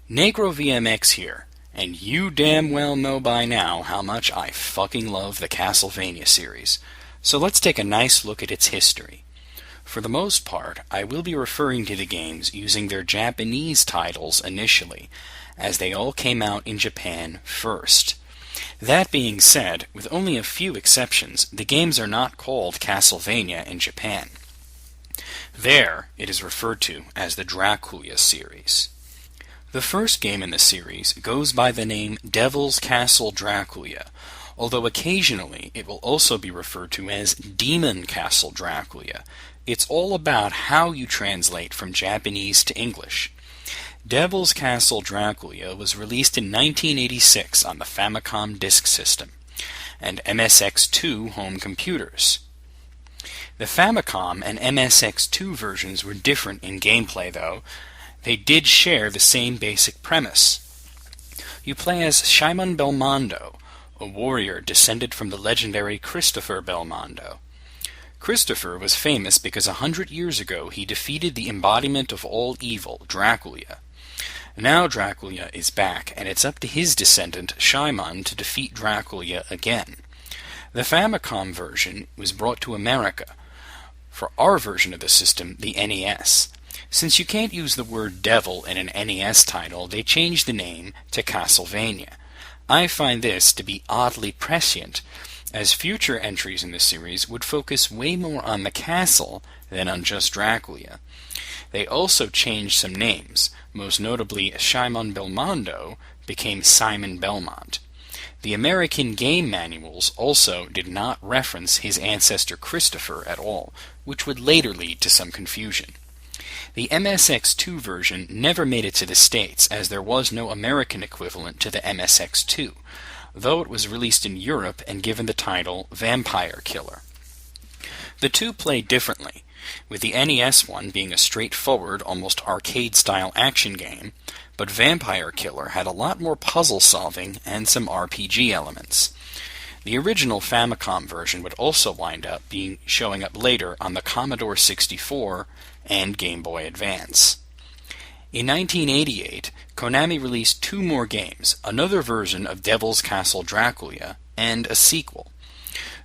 NegroVMX here, and you damn well know by now how much I fucking love the Castlevania series. So let's take a nice look at its history. For the most part, I will be referring to the games using their Japanese titles initially, as they all came out in Japan first. That being said, with only a few exceptions, the games are not called Castlevania in Japan. There, it is referred to as the Dracula series. The first game in the series goes by the name Devil's Castle Dracula, although occasionally it will also be referred to as Demon Castle Dracula. It's all about how you translate from Japanese to English. Devil's Castle Dracula was released in 1986 on the Famicom Disk System and MSX2 home computers. The Famicom and MSX2 versions were different in gameplay, though. They did share the same basic premise. You play as Shimon Belmondo, a warrior descended from the legendary Christopher Belmondo. Christopher was famous because 100 years ago he defeated the embodiment of all evil, Dracula. Now Dracula is back, and it's up to his descendant, Shimon, to defeat Dracula again. The Famicom version was brought to America. For our version of the system, the NES. Since you can't use the word devil in an NES title, they changed the name to Castlevania. I find this to be oddly prescient, as future entries in the series would focus way more on the castle than on just Dracula. They also changed some names, most notably Shimon Belmondo became Simon Belmont. The American game manuals also did not reference his ancestor Christopher at all, which would later lead to some confusion. The MSX2 version never made it to the States, as there was no American equivalent to the MSX2, though it was released in Europe and given the title Vampire Killer. The two play differently, with the NES one being a straightforward, almost arcade-style action game, but Vampire Killer had a lot more puzzle-solving and some RPG elements. The original Famicom version would also wind up showing up later on the Commodore 64 and Game Boy Advance. In 1988, Konami released two more games, another version of Devil's Castle Dracula, and a sequel.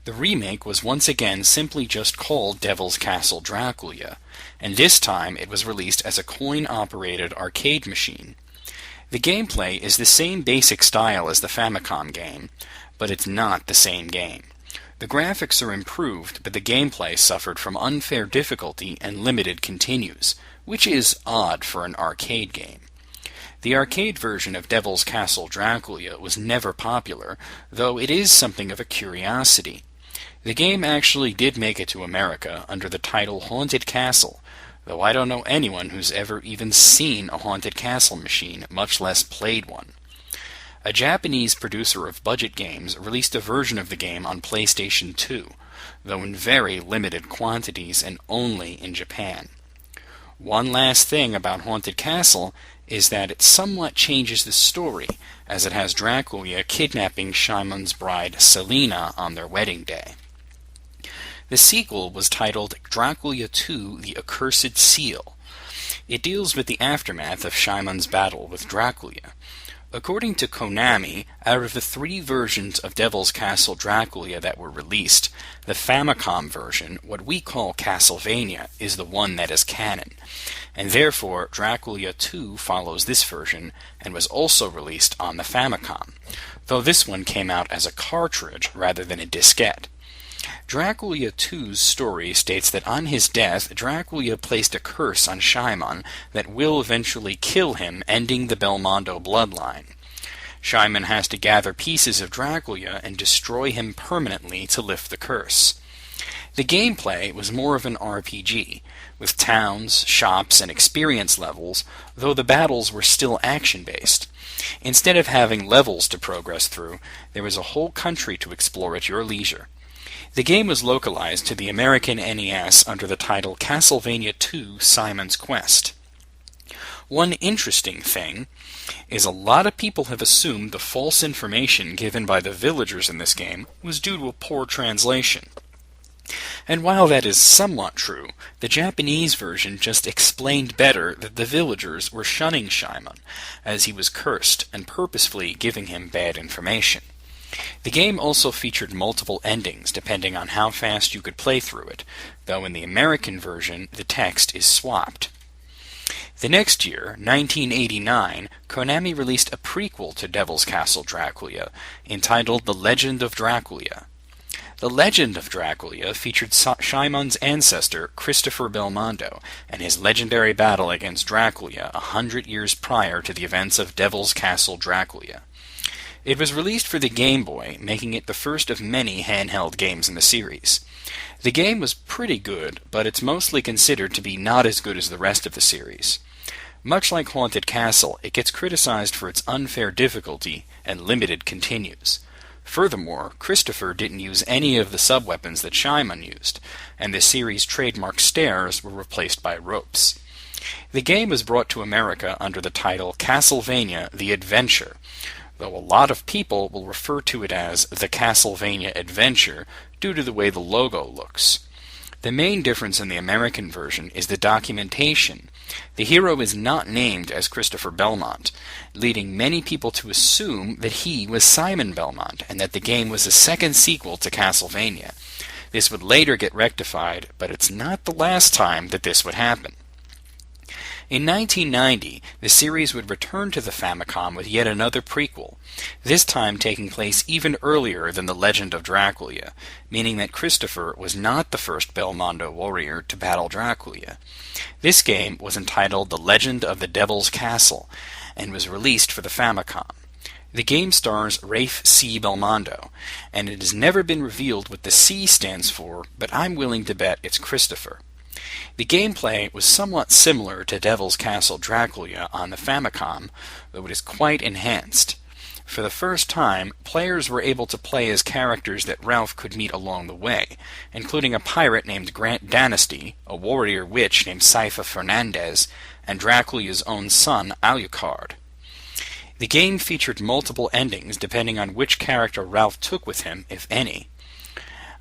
The remake was once again simply just called Devil's Castle Dracula, and this time it was released as a coin-operated arcade machine. The gameplay is the same basic style as the Famicom game, but it's not the same game. The graphics are improved, but the gameplay suffered from unfair difficulty and limited continues, which is odd for an arcade game. The arcade version of Devil's Castle Dracula was never popular, though it is something of a curiosity. The game actually did make it to America under the title Haunted Castle, though I don't know anyone who's ever even seen a Haunted Castle machine, much less played one. A Japanese producer of budget games released a version of the game on PlayStation 2, though in very limited quantities and only in Japan. One last thing about Haunted Castle is that it somewhat changes the story, as it has Dracula kidnapping Shimon's bride Selina on their wedding day. The sequel was titled Dracula II: The Accursed Seal. It deals with the aftermath of Shimon's battle with Dracula. According to Konami, out of the three versions of Devil's Castle Dracula that were released, the Famicom version, what we call Castlevania, is the one that is canon, and therefore Dracula 2 follows this version and was also released on the Famicom, though this one came out as a cartridge rather than a diskette. Dracula 2's story states that on his death, Dracula placed a curse on Shimon that will eventually kill him, ending the Belmondo bloodline. Shimon has to gather pieces of Dracula and destroy him permanently to lift the curse. The gameplay was more of an RPG, with towns, shops, and experience levels, though the battles were still action-based. Instead of having levels to progress through, there was a whole country to explore at your leisure. The game was localized to the American NES under the title Castlevania II: Simon's Quest. One interesting thing is a lot of people have assumed the false information given by the villagers in this game was due to a poor translation. And while that is somewhat true, the Japanese version just explained better that the villagers were shunning Shimon, as he was cursed and purposefully giving him bad information. The game also featured multiple endings depending on how fast you could play through it, though in the American version the text is swapped. The next year, 1989, Konami released a prequel to Devil's Castle Dracula, entitled The Legend of Dracula. The Legend of Dracula featured Shimon's ancestor, Christopher Belmondo, and his legendary battle against Dracula 100 years prior to the events of Devil's Castle Dracula. It was released for the Game Boy, making it the first of many handheld games in the series. The game was pretty good, but it's mostly considered to be not as good as the rest of the series. Much like Haunted Castle, it gets criticized for its unfair difficulty and limited continues. Furthermore, Christopher didn't use any of the sub-weapons that Shimon used, and the series' trademark stairs were replaced by ropes. The game was brought to America under the title Castlevania The Adventure, though a lot of people will refer to it as the Castlevania Adventure due to the way the logo looks. The main difference in the American version is the documentation. The hero is not named as Christopher Belmont, leading many people to assume that he was Simon Belmont and that the game was a second sequel to Castlevania. This would later get rectified, but it's not the last time that this would happen. In 1990, the series would return to the Famicom with yet another prequel, this time taking place even earlier than The Legend of Dracula, meaning that Christopher was not the first Belmondo warrior to battle Dracula. This game was entitled The Legend of the Devil's Castle, and was released for the Famicom. The game stars Rafe C. Belmondo, and it has never been revealed what the C stands for, but I'm willing to bet it's Christopher. The gameplay was somewhat similar to Devil's Castle Dracula on the Famicom, though it is quite enhanced. For the first time, players were able to play as characters that Ralph could meet along the way, including a pirate named Grant Dynasty, a warrior witch named Saifa Fernandez, and Dracula's own son, Alucard. The game featured multiple endings depending on which character Ralph took with him, if any.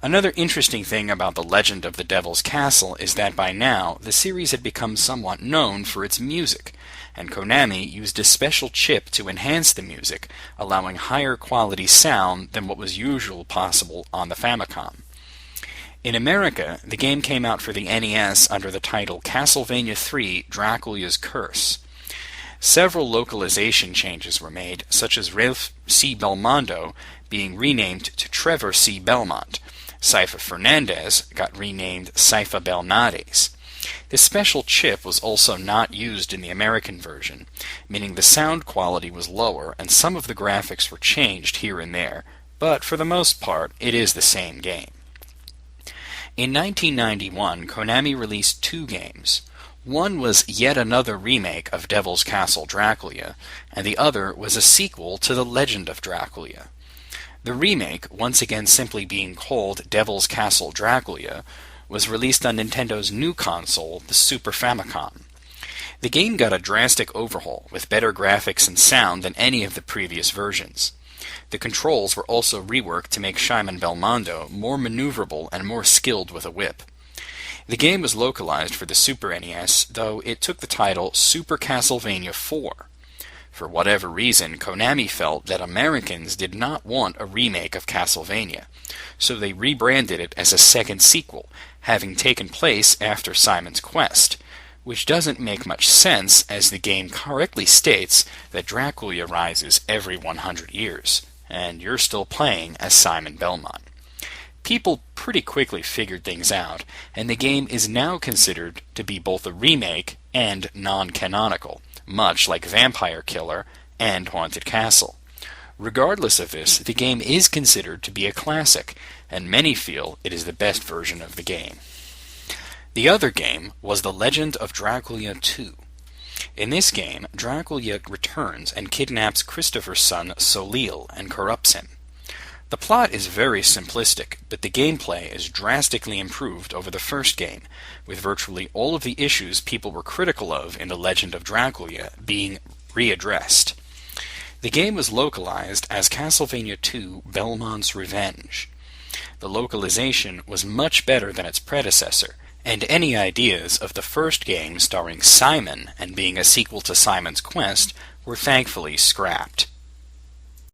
Another interesting thing about The Legend of the Devil's Castle is that by now, the series had become somewhat known for its music, and Konami used a special chip to enhance the music, allowing higher quality sound than what was usually possible on the Famicom. In America, the game came out for the NES under the title Castlevania III: Dracula's Curse. Several localization changes were made, such as Ralph C. Belmondo being renamed to Trevor C. Belmont. Saifa Fernandez got renamed Saifa Belnades. This special chip was also not used in the American version, meaning the sound quality was lower and some of the graphics were changed here and there, but for the most part, it is the same game. In 1991, Konami released two games. One was yet another remake of Devil's Castle Dracula, and the other was a sequel to The Legend of Dracula. The remake, once again simply being called Devil's Castle Dracula, was released on Nintendo's new console, the Super Famicom. The game got a drastic overhaul, with better graphics and sound than any of the previous versions. The controls were also reworked to make Shimon Belmondo more maneuverable and more skilled with a whip. The game was localized for the Super NES, though it took the title Super Castlevania IV. For whatever reason, Konami felt that Americans did not want a remake of Castlevania, so they rebranded it as a second sequel, having taken place after Simon's Quest, which doesn't make much sense as the game correctly states that Dracula rises every 100 years, and you're still playing as Simon Belmont. People pretty quickly figured things out, and the game is now considered to be both a remake and non-canonical, much like Vampire Killer and Haunted Castle. Regardless of this, the game is considered to be a classic, and many feel it is the best version of the game. The other game was The Legend of Dracula II. In this game, Dracula returns and kidnaps Christopher's son Soleil and corrupts him. The plot is very simplistic, but the gameplay is drastically improved over the first game, with virtually all of the issues people were critical of in The Legend of Dracula being readdressed. The game was localized as Castlevania II: Belmont's Revenge. The localization was much better than its predecessor, and any ideas of the first game starring Simon and being a sequel to Simon's Quest were thankfully scrapped.